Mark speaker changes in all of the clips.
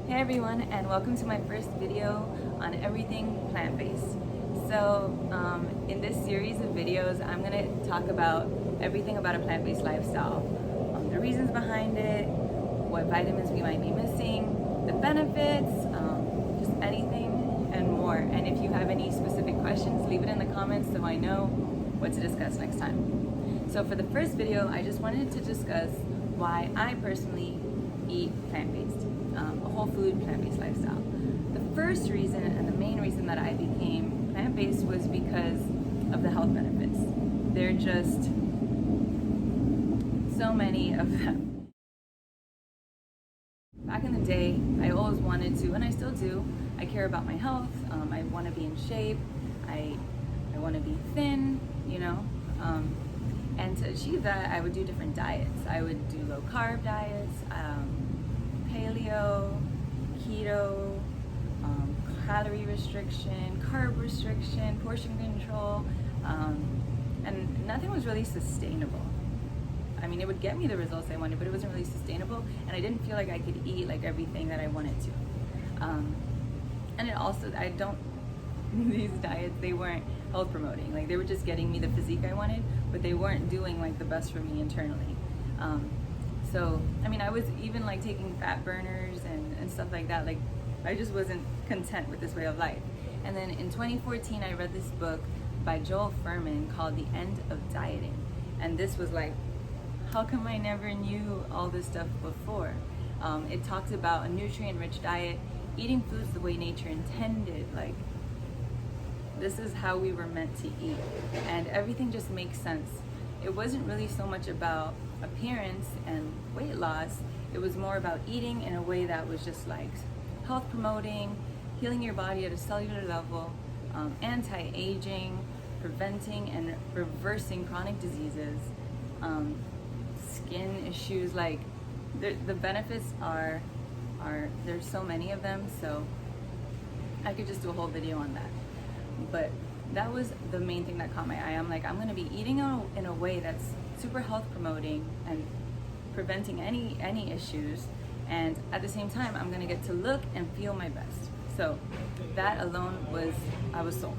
Speaker 1: Hey everyone, and welcome to my first video on everything plant-based. So in this series of videos, I'm going to talk about everything about a plant-based lifestyle. The reasons behind it, what vitamins we might be missing, the benefits, just anything and more. And if you have any specific questions, leave it in the comments so I know what to discuss next time. So for the first video, I just wanted to discuss why I personally eat plant-based. A whole food plant-based lifestyle. The first reason and the main reason that I became plant-based was because of the health benefits. There are just so many of them. Back in the day, I always wanted to, and I still do, I care about my health. I want to be in shape. I want to be thin, you know. And to achieve that, I would do different diets. I would do low carb diets, paleo, keto, calorie restriction, carb restriction, portion control, and nothing was really sustainable. I mean, it would get me the results I wanted, but it wasn't really sustainable, and I didn't feel like I could eat like everything that I wanted to. And it also, these diets, they weren't health promoting. Like, they were just getting me the physique I wanted, but they weren't doing like the best for me internally. So, I mean, I was even like taking fat burners and stuff like that. Like, I just wasn't content with this way of life. And then in 2014, I read this book by Joel Fuhrman called The End of Dieting. And this was like, how come I never knew all this stuff before? It talked about a nutrient-rich diet, eating foods the way nature intended. Like, this is how we were meant to eat. And everything just makes sense. It wasn't really so much about appearance and weight loss. It was more about eating in a way that was just like health promoting, healing your body at a cellular level, anti-aging, preventing and reversing chronic diseases, skin issues. Like, the benefits are there's so many of them, so I could just do a whole video on that. But that was the main thing that caught my eye. I'm like, I'm gonna be eating in a way that's super health promoting and preventing any issues, and at the same time I'm gonna get to look and feel my best. So that alone I was sold.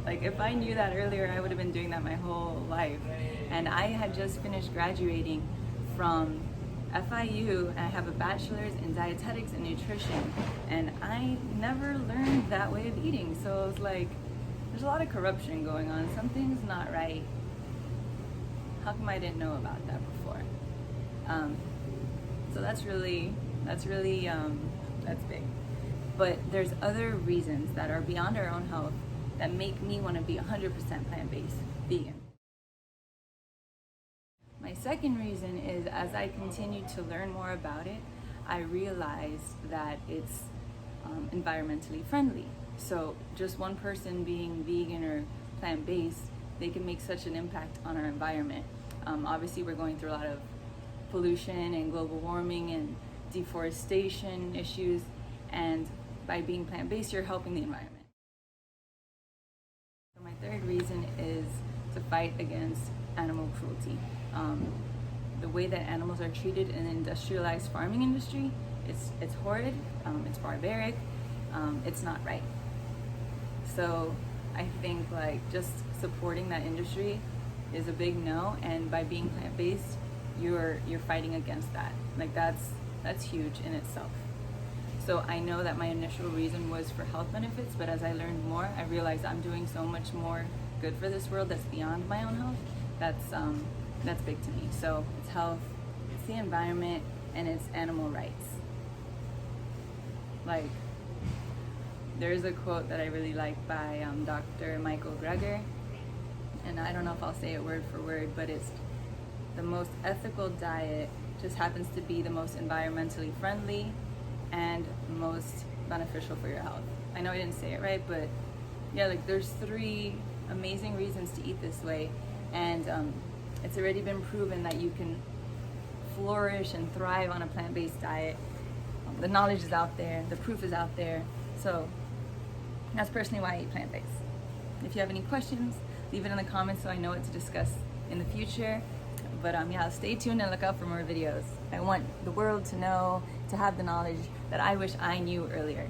Speaker 1: Like, if I knew that earlier, I would have been doing that my whole life. And I had just finished graduating from FIU, and I have a bachelor's in dietetics and nutrition, and I never learned that way of eating. So it was like, there's a lot of corruption going on. Something's not right. How come I didn't know about that before? So that's big. But there's other reasons that are beyond our own health that make me want to be 100% plant-based vegan. My second reason is, as I continued to learn more about it, I realized that it's environmentally friendly. So just one person being vegan or plant-based, they can make such an impact on our environment. Obviously, we're going through a lot of pollution and global warming and deforestation issues, and by being plant-based, you're helping the environment. So my third reason is to fight against animal cruelty. The way that animals are treated in the industrialized farming industry, it's horrid, it's barbaric, it's not right. So I think like just supporting that industry is a big no, and by being plant-based, you're fighting against that. Like, that's huge in itself. So I know that my initial reason was for health benefits, but as I learned more, I realized I'm doing so much more good for this world that's beyond my own health. That's big to me. So it's health, it's the environment, and it's animal rights. Like, there's a quote that I really like by Dr. Michael Greger, and I don't know if I'll say it word for word, but it's, the most ethical diet just happens to be the most environmentally friendly and most beneficial for your health. I know I didn't say it right, but yeah, like, there's 3 amazing reasons to eat this way, and it's already been proven that you can flourish and thrive on a plant-based diet. The knowledge is out there, the proof is out there. So that's personally why I eat plant-based. If you have any questions, leave it in the comments so I know what to discuss in the future. But yeah, stay tuned and look out for more videos. I want the world to know, to have the knowledge that I wish I knew earlier.